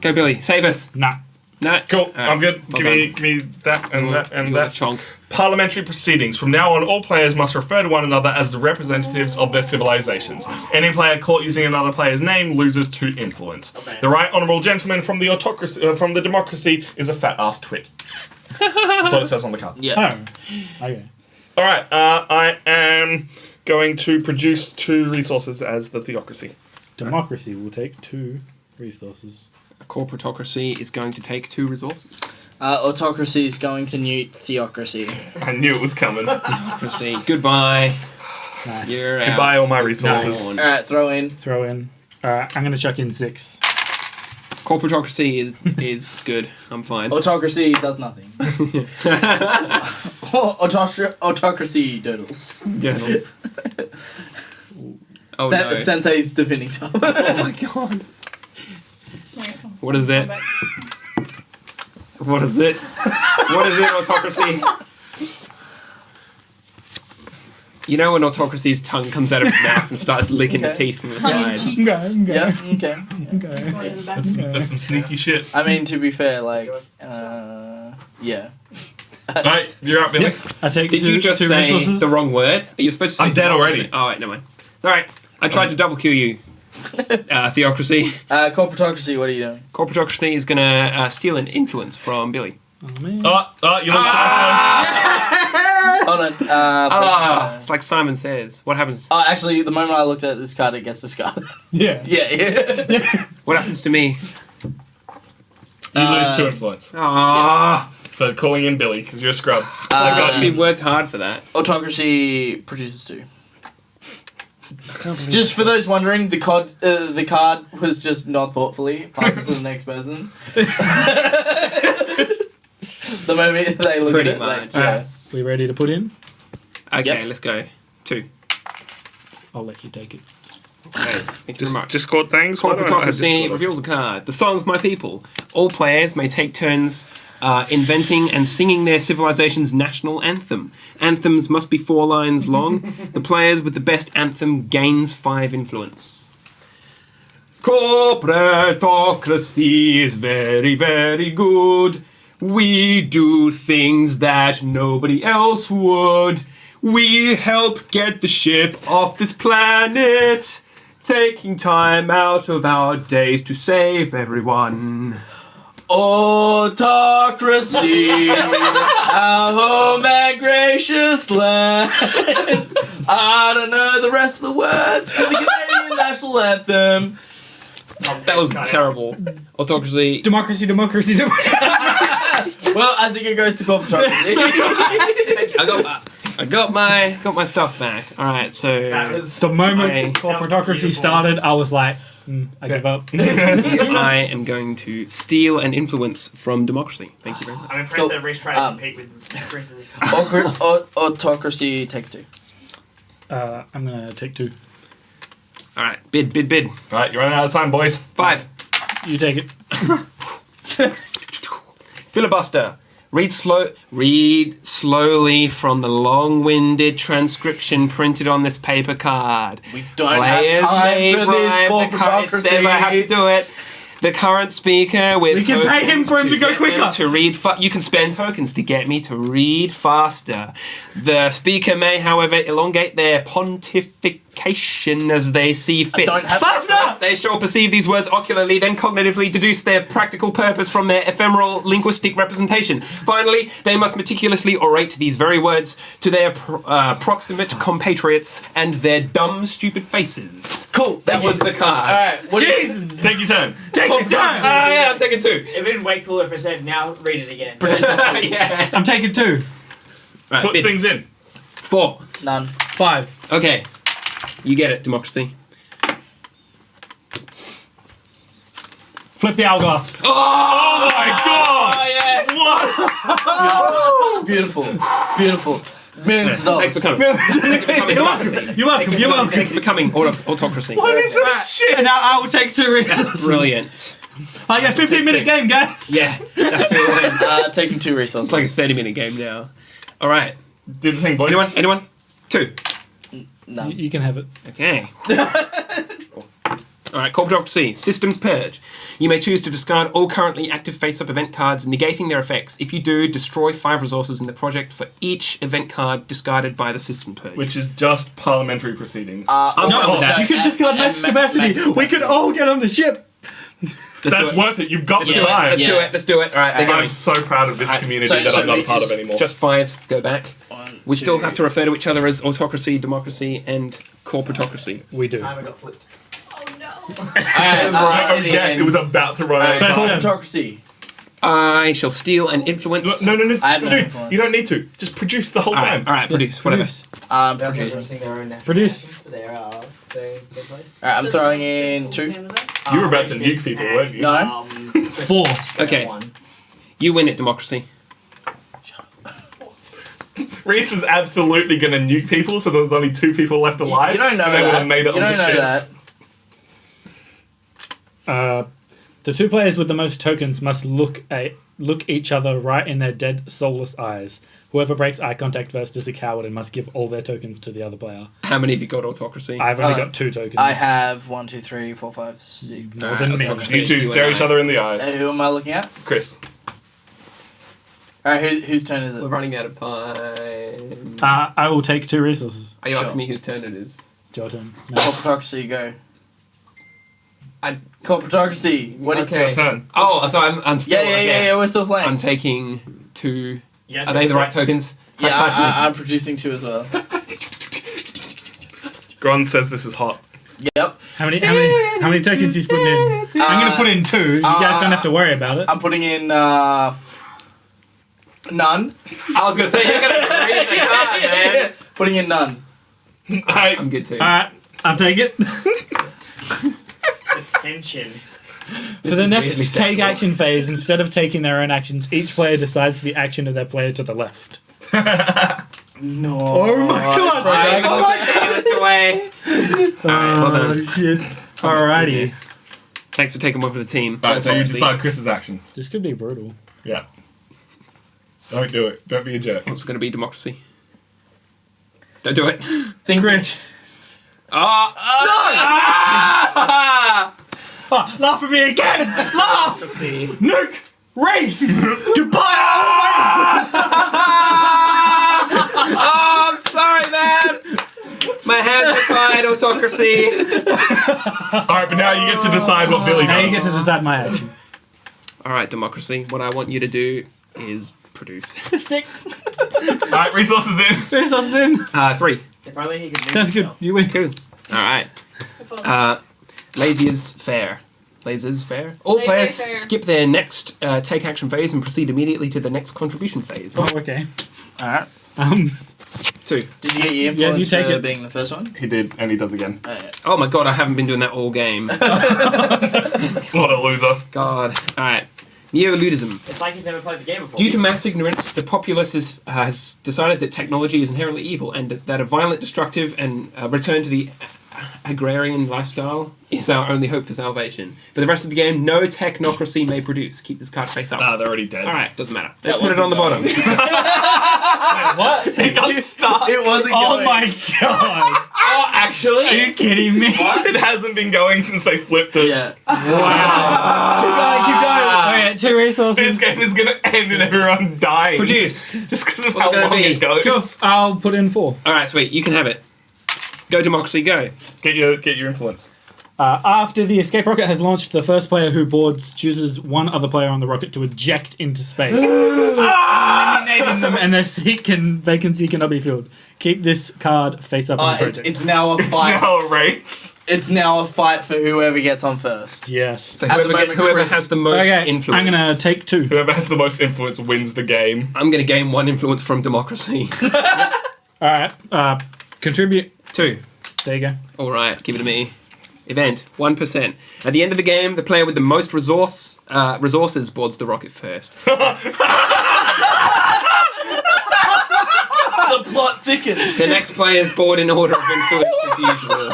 Go, Billy. Save us. Nah. No. Cool. Alright. I'm good. Well give me that and that and You got that. a chonk. Parliamentary proceedings. From now on, all players must refer to one another as the representatives of their civilizations. Any player caught using another player's name loses 2 influence. The right honourable gentleman from the autocracy, from the democracy, is a fat ass twit. That's what it says on the card. Yeah. Oh. Okay. All right. I am going to produce 2 resources as the theocracy. Democracy will take 2 resources. A corporatocracy is going to take 2 resources. Autocracy is going to newt theocracy. I knew it was coming. Democracy. Goodbye. Nice. You're Goodbye, out. all my resources. Gone. Alright, throw in. Throw in. I'm gonna chuck in 6. Corporatocracy is good. I'm fine. Autocracy does nothing. Autocracy doodles. Journals. Oh no. Sensei's defending top. Oh my god. What is it? What is it? What is it, autocracy? You know when autocracy's tongue comes out of his mouth and starts licking the Okay. teeth from the Tongue in side? cheek. Yeah, okay. That's some sneaky shit. I mean, to be fair, like, yeah. Right, you're up, Billy. I take Did 2, you just 2 say resources. the wrong word? Are you supposed to say I'm dead democracy? already. Oh wait, never mind. It's alright. I tried to double kill you. Theocracy. Corporatocracy, what are you doing? Corporatocracy is gonna steal an influence from Billy. Oh, man. You lose 2 Hold on. It's like Simon says. What happens? Oh, actually, the moment I looked at this card, it gets discarded. Yeah. yeah. What happens to me? You lose 2 influence Ah, for calling in Billy because you're a scrub. my God, we worked hard for that. Autocracy produces 2. Just for those wondering, the card was just not thoughtfully passed it to the next person. The moment they look Pretty at it, like, much. yeah. We ready to put in? Okay, Yep. let's go. 2. I'll let you take it. Okay, thank you very much. Discord things. Corporatocracy reveals a card. The Song of My People. All players may take turns inventing and singing their civilization's national anthem. Anthems must be 4 lines long. The players with the best anthem gains 5 influence. Corporatocracy is very, very good. We do things that nobody else would. We help get the ship off this planet, taking time out of our days to save everyone. Autocracy, our home and gracious land. I don't know the rest of the words to the Canadian national anthem. That was terrible. Autocracy. Democracy, democracy, democracy. Well, I think it goes to corporatocracy. I got my stuff back. All right, so The moment corporatocracy started, I was like, I give up. I am going to steal an influence from democracy. Thank you very much. I'm impressed Cool. that Reese tried to compete with Reese's. Autocracy takes 2. I'm gonna take 2. All right, bid. Right, you're running out of time, boys. 5. You take it. Filibuster. Read slowly from the long-winded transcription printed on this paper card. We don't Players have time may for this bribe the card. It says I have to corporatocracy. do it. the current speaker with We can pay him for him to go get them quicker. to read you can spend tokens to get me to read faster. The speaker may, however, elongate their pontification as they see fit. don't have First, they shall perceive these words ocularly, then cognitively deduce their practical purpose from their ephemeral linguistic representation. Finally, they must meticulously orate these very words to their proximate compatriots and their dumb, stupid faces. Cool. That was the card. Alright, what Jesus! Take your turn. Take your time! Yeah, I'm taking 2. It'd been way cooler if I said, now read it again. Yeah. I'm taking 2. Right, Put bid. things in. 4. None. 5. Okay. You get it, democracy. Flip the hourglass. Oh my god! Oh, yes. What? Beautiful. Beautiful. Millions of Thanks dollars. for coming. Thank you for coming, democracy. You're welcome. You're welcome. Thank you for coming, autocracy. What is this shit? And now I will take 2 resources. Brilliant. Like a 15-minute game, guys. Yeah. I feel it. Taking 2 resources. It's like a 30-minute game now. All right. Do the thing, boys. Anyone? 2. None. You can have it. Okay. All right, corporatocracy. Systems purge. You may choose to discard all currently active face-up event cards, negating their effects. If you do, destroy 5 resources in the project for each event card discarded by the system purge. Which is just parliamentary proceedings. I'm fine with that. You could discard max capacity. We could all get on the ship. Let's That's do it. worth it. You've got the do it. time. Let's do it. Let's do it. All right, they're I'm going. so proud of this Alright, community so- that so I'm not a part it's of anymore. Just 5. Go back. 1, We still 2. have to refer to each other as autocracy, democracy, and corporatocracy. We do. Time I got flipped. Oh, yes, it was about to run out of time. Corporatocracy. I shall steal and influence. No, I have no dude, influence. you don't need to. Just produce the whole All time. right, all right, produce. Whatever. Producing. Their own national Produce. anthem for their place. Alright, I'm throwing in 2. You were about to nuke people, weren't you? No. 4. Okay. You win it, democracy. Reese was absolutely going to nuke people, so there was only 2 people left alive. You don't know and they would that. have made it You on don't the know ship. that. The 2 players with the most tokens must look each other right in their dead, soulless eyes. Whoever breaks eye contact first is a coward and must give all their tokens to the other player. How many have you got, autocracy? I've only got 2 tokens. I have 1, 2, 3, 4, 5, 6. More than me. Autocracy. You two stare each other in the eyes. Who am I looking at? Chris. Alright, whose turn is it? We're running out of time. I will take 2 resources. Are you Sure. asking me whose turn it is? It's your turn. No. Corporatocracy, go. I- Corporatocracy. What Okay. It's your turn. Oh, so I'm still. Yeah, we're still playing. I'm taking 2. Yes, Are they the right tokens? Yeah, I'm producing 2 as well. Gron says this is hot. Yep. How many tokens he's putting in? I'm going to put in 2. You guys don't have to worry about it. I'm putting in none. I was gonna say you're gonna read the card, man. Putting in none. I'm good too. Alright, I'll take it. Attention. For the is next weirdly take sexual. action phase, instead of taking their own actions, each player decides the action of their player to the left. No. Oh my god! away. Alright, well done. Shit. Alrighty. Yes. Thanks for taking one for the team. Alright, so you Obviously. decide Chris's action. This could be brutal. Yeah. Don't do it. Don't be a jerk. What's gonna be democracy? Don't do it. Things Chris. Ah! Oh, laugh at me again! Laugh! Nuke! Race! Goodbye! Oh, I'm sorry, man. My hands are tied, autocracy. Alright, but now you get to decide what Billy Now you does. get to decide my action. All right, democracy. What I want you to do is produce. Sick. Alright, resources in. Resources in. 3. If only he could move Sounds good. himself. You win. Cool. All right. Lazy is fair. Lazy is fair. All Lazy players is fair. skip their next take action phase and proceed immediately to the next contribution phase. Oh, okay. Alright. 2. Did you get your Yeah, you influence take for it. being the first one? He did, and he does again. Oh my god, I haven't been doing that all game. What a loser. God. All right. Neo-ludism. It's like he's never played the game before. Due to mass ignorance, the populace has decided that technology is inherently evil and that a violent, destructive, and return to the agrarian lifestyle is our only hope for salvation. For the rest of the game, no technocracy may produce. Keep this card face up. Ah, they're already dead. All right, doesn't matter. Let's That put it on the bottom. wasn't What? He got stuck. It wasn't Oh going. my god! Oh, actually? Are you kidding me? It hasn't been going since they flipped it. Yeah. Wow. Keep going. Okay, 2 resources. This game is gonna end and everyone dying. Produce. Just because of What's how it gonna long be? it goes. Cool. I'll put in 4. Alright, sweet. You can have it. Go, Democracy, go. Get your influence. After the escape rocket has launched, the first player who boards chooses one other player on the rocket to eject into space, eliminating them, and their vacancy cannot be filled. Keep this card face up in the project. It's now a It's fight. now a race. It's now a fight for whoever gets on first. Yes. So At the whoever, moment, whoever Chris- has the most Okay, influence. I'm gonna take 2. Whoever has the most influence wins the game. I'm gonna gain 1 influence from Democracy. Alright, contribute. 2. There you go. Alright, give it to me. Event, 1%. At the end of the game, the player with the most resources boards the rocket first. The plot thickens. The next player's board in order of influence as usual.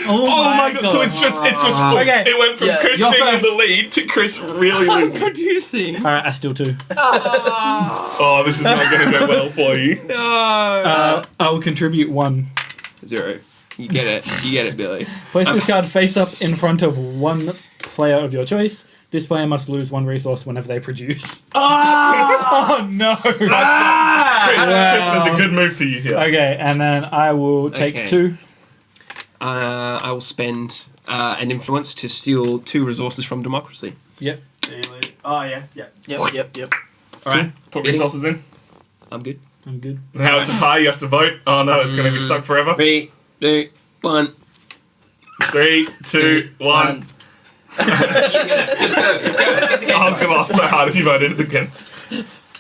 Oh my god! So it's just flipped. Okay. It went from Yeah, Chris you're being in first. the lead to Chris really losing. Producing. Alright, I still 2. Oh, this is not going to go well for you. No. I will contribute 1. 0. You get it. You get it, Billy. Place this card face up in front of one player of your choice. This player must lose 1 resource whenever they produce. Oh no! Chris, there's a good move for you here. Okay, and then I will take Okay. 2. I will spend an influence to steal 2 resources from Democracy. Yep. Oh yeah, yeah. Yep. Alright. Put resources in. I'm good. I'm good. Now it's a tie. You have to vote. Oh no, it's going to be stuck forever. 3, 2, 1. 3, 2, 1. Just go. Get the game I was going to ask so hard if you voted against.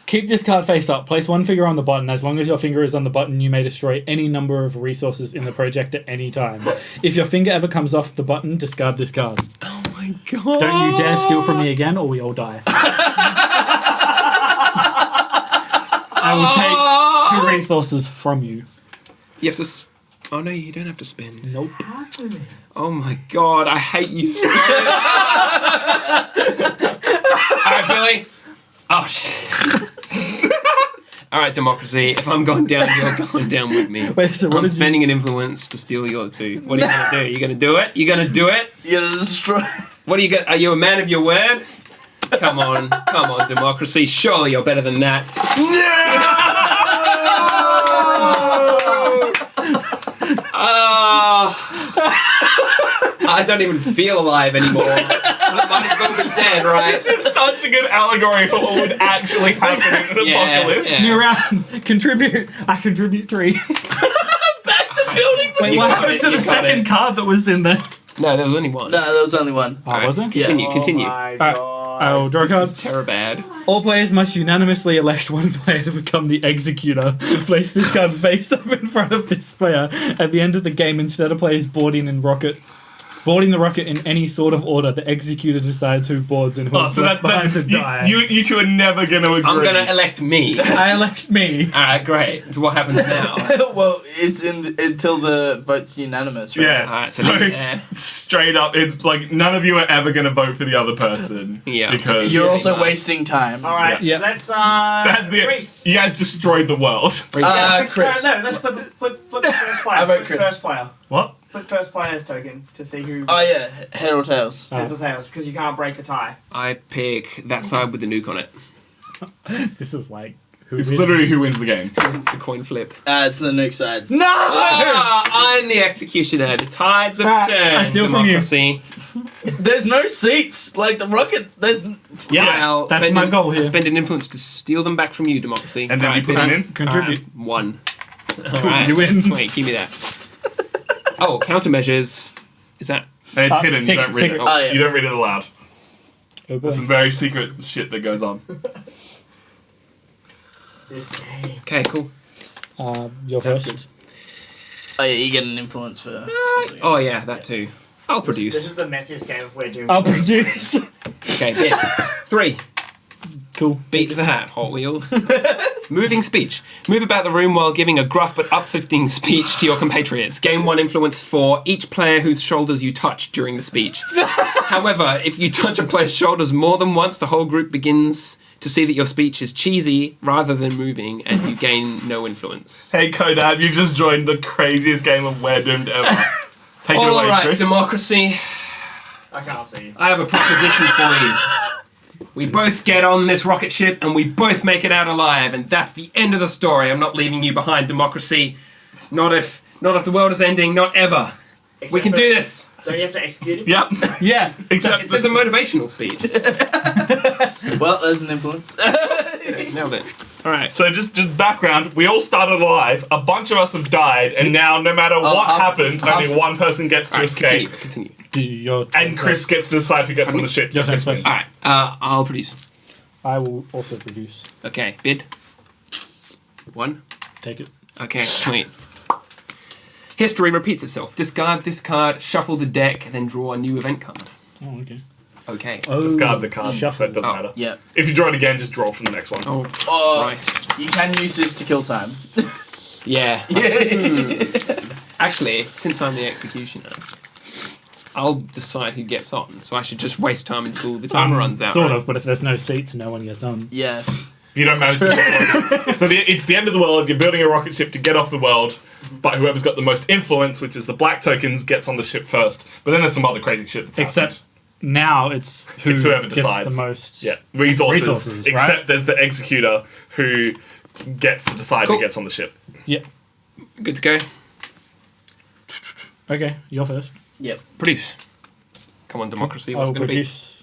Keep this card face up. Place 1 finger on the button. As long as your finger is on the button, you may destroy any number of resources in the project at any time. If your finger ever comes off the button, discard this card. Oh my god. Don't you dare steal from me again, or we all die. I will take 2 resources from you. You have to. Oh no, you don't have to spend. Nope. Oh my god, I hate you so Alright, Billy. Oh shit. Alright, Democracy. If I'm going down, you're going down with me. Wait, so what I'm did you- spending an influence to steal your 2. What are you gonna do? You gonna do it? You gonna do it? You're gonna destroy. What are you gonna? Are you a man of your word? Come on, Democracy. Surely you're better than that. I don't even feel alive anymore. I might as well be dead, right? This is such a good allegory for what would actually happen in an apocalypse. Yeah. New round. Contribute. I contribute 3. Back to building the. Wait, You what got happened it, to you the got second it. card that was in there? No, there was only one. No, there was only one. Oh, was it? Yeah. Continue. Oh my Alright, god. I'll draw a card. Terror bad. All players must unanimously elect one player to become the executor. Place this card face up in front of this player. At the end of the game, instead of players boarding the rocket in any sort of order, the executor decides who boards and who Oh, is so left behind to die. you two are never going to agree. I'm gonna elect me. I elect me. Alright, great. So what happens now? Well, it's until the vote's unanimous, right? Yeah. Alright, so, So yeah. straight up, it's like none of you are ever going to vote for the other person. Yeah. Because You're also Yeah. wasting time. All right, Yeah. let's that's the Reese. you guys destroyed the world. Chris. No, let's flip the first player. I vote Flip Chris. First player. What? Flip first player's token to see who Oh yeah, head or tails. heads or tails because you can't break a tie. I pick that side with the nuke on it. This is like who It's wins? literally who wins the game. It's the coin flip. It's the nuke side. No. I'm the executioner. The tides have Right, turned. I steal from you. Democracy. There's no seats. Like the rocket. There's. Yeah, I'll that's spend my an- goal here. I'll spend an influence to steal them back from you, Democracy. And then you put them in? Contribute. 1. Alright, You win. Sweet, give me that. Oh, countermeasures. Is that... And it's hidden. You secret- don't read secret. it. Oh, yeah. You don't read it aloud. Oh, boy. There's some very secret shit that goes on. This game. Okay, cool. You're first. Oh yeah, you get an influence for. Oh yeah, that too. I'll This produce. is the messiest game we're doing. I'll produce. Okay, bit. 3. Cool. Beat the hat, Hot Wheels. Moving speech. Move about the room while giving a gruff but uplifting speech to your compatriots. Gain 1 influence for each player whose shoulders you touch during the speech. However, if you touch a player's shoulders more than once, the whole group begins to see that your speech is cheesy rather than moving, and you gain no influence. Hey, Kodab, you've just joined the craziest game of We're Doomed ever. Take it All away, right, Chris. democracy. I can't see. I have a proposition for you. We both get on this rocket ship and we both make it out alive, and that's the end of the story. I'm not leaving you behind, democracy. Not if the world is ending, not ever. We can do this. Don't you have to execute it? Yep. Yeah. Except It says a motivational speech. Well, there's an influence. Nailed it. All right. So just background, we all started alive, a bunch of us have died, and now no matter what happens, only one person gets to All right, escape. continue. Do your And Chris gets to decide who gets on the ship. Your So turn Chris wins. first. All right. I'll produce. I will also produce. Okay. Bid. 1. Take it. Okay. Sweet. History repeats itself. Discard this card, shuffle the deck, and then draw a new event card. Oh, okay. Okay. Oh, Discard the card, Shuffle. but it doesn't matter. Yeah. If you draw it again, just draw from the next one. Oh, Oh, right. you can use this to kill time. Yeah. Actually, since I'm the executioner, I'll decide who gets on. So I should just waste time until the timer runs out. Sort right? of, but if there's no seats, no one gets on. Yeah. You don't manage to get one. So it's the end of the world, you're building a rocket ship to get off the world, but whoever's got the most influence, which is the black tokens, gets on the ship first. But then there's some other crazy shit that's Except happened. now it's Whoever gets decides. the most. Yeah, resources. Resources, right? Except there's the executor who gets to decide Cool. who gets on the ship. Yeah. Good to go. Okay, you're first. Yep. Produce. Come on, democracy. I What's will it going to be? produce.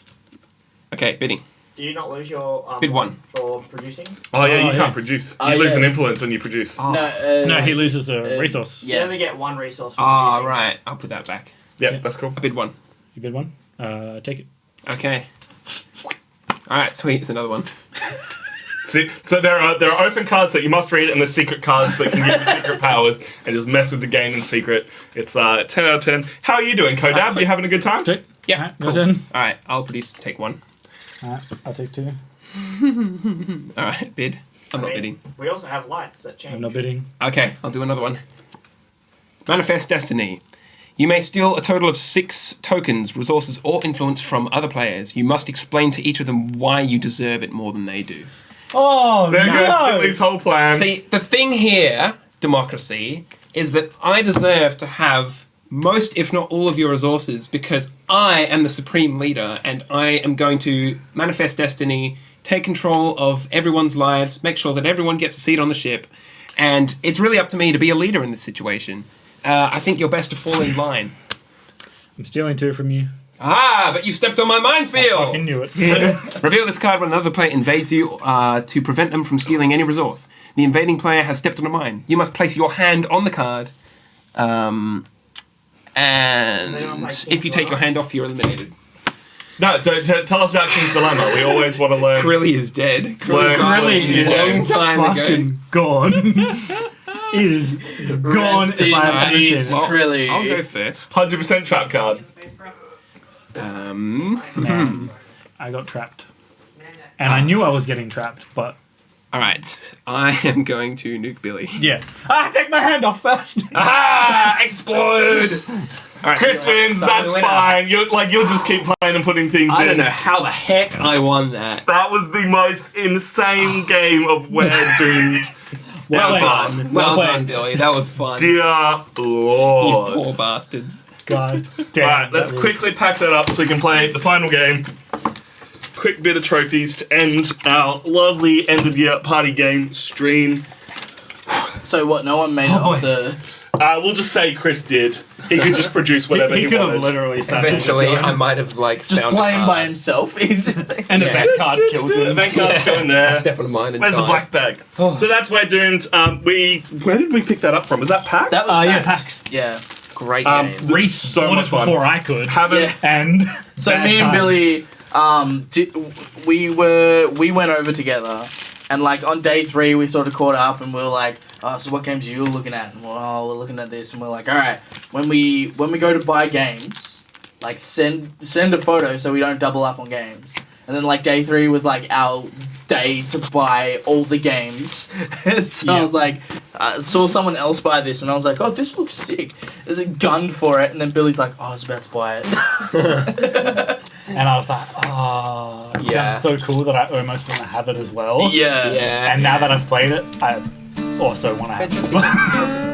Okay, bidding. Do you not lose your Bid 1. for producing? Oh yeah, Oh, you yeah. can't produce. Oh, You lose yeah. an influence when you produce. Oh. No, No, he loses a resource. You Yeah. only get 1 resource for Ah, producing. right. I'll put that back. Yeah, that's cool. I bid 1. You bid one. Take it. Okay. All right, sweet. It's another one. See, so there are open cards that you must read, and there's secret cards that can give you secret powers and just mess with the game in secret. It's 10 out of 10. How are you doing, Kodab? sweet. You having a good time? Okay. Yeah, Alright, cool. your turn. All right, I'll produce. Take 1. Alright, I'll take 2. All right, bid. I'm not I mean, bidding. We also have lights that change. I'm not bidding. Okay, I'll do another one. Manifest Destiny. You may steal a total of 6 tokens, resources, or influence from other players. You must explain to each of them why you deserve it more than they do. Oh, There goes Billy's whole plan. See, the thing here, democracy, is that I deserve to have most, if not all, of your resources because I am the supreme leader and I am going to manifest destiny, take control of everyone's lives, make sure that everyone gets a seat on the ship, and it's really up to me to be a leader in this situation. I think you're best to fall in line. I'm stealing 2 from you. Ah, but you stepped on my minefield! Fucking knew it. Reveal this card when another player invades you to prevent them from stealing any resource. The invading player has stepped on a mine. You must place your hand on the card. And if you take your hand off, you're eliminated. No, so tell us about King's Dilemma. We always want to learn. Krilly is dead. Learn died Krilly a long is time ago. fucking gone. It is gone Rest if in I have ever peace. seen it. Really? I'll go first. 100% trap card. Man, I got trapped. And I knew I was getting trapped, but All right, I am going to nuke Billy. yeah. Take my hand off first. Ah! Explode! All right, Chris so wins. I'm That's the winner. fine. You'll just keep playing and putting things I in. don't know how the heck I won that. That was the most insane game of We're Doomed. Well played. done. Well Well played. done, Billy. That was fun. Dear You Lord. poor bastards. God damn. Alright, let's that was- quickly pack that up so we can play the final game. Quick bit of trophies to end our lovely end of year party game stream. So what? No one made it off the. We'll just say Chris did. He could just produce whatever he He could have wanted. literally sat there Eventually, just I going, might have like Just found playing a by card. himself. He's an event card kills him. Event card's going there. I step on mine and Where's the die. black bag? So that's We're Doomed. Where did we pick that up from? Was that PAX? that was Yeah, facts. PAX. Yeah. Great Um, game. Reese So bought much it fun. before I could. Haven't Yeah. And So bad me and time. Billy, we went over together, and like on day 3 we sort of caught up, and we were like, oh, so what games are you looking at? And we're looking at this, and we're like, all right, when we go to buy games, like send a photo so we don't double up on games, And then like day 3 was like our day to buy all the games. And so I was like, I saw someone else buy this, and I was like, oh, this looks sick. There's a gun for it, and then Billy's like, oh, I was about to buy it. And I was like, oh, it Yeah. sounds so cool that I almost want to have it as well. Yeah. Yeah. And now that I've played it, I also want to have it as well.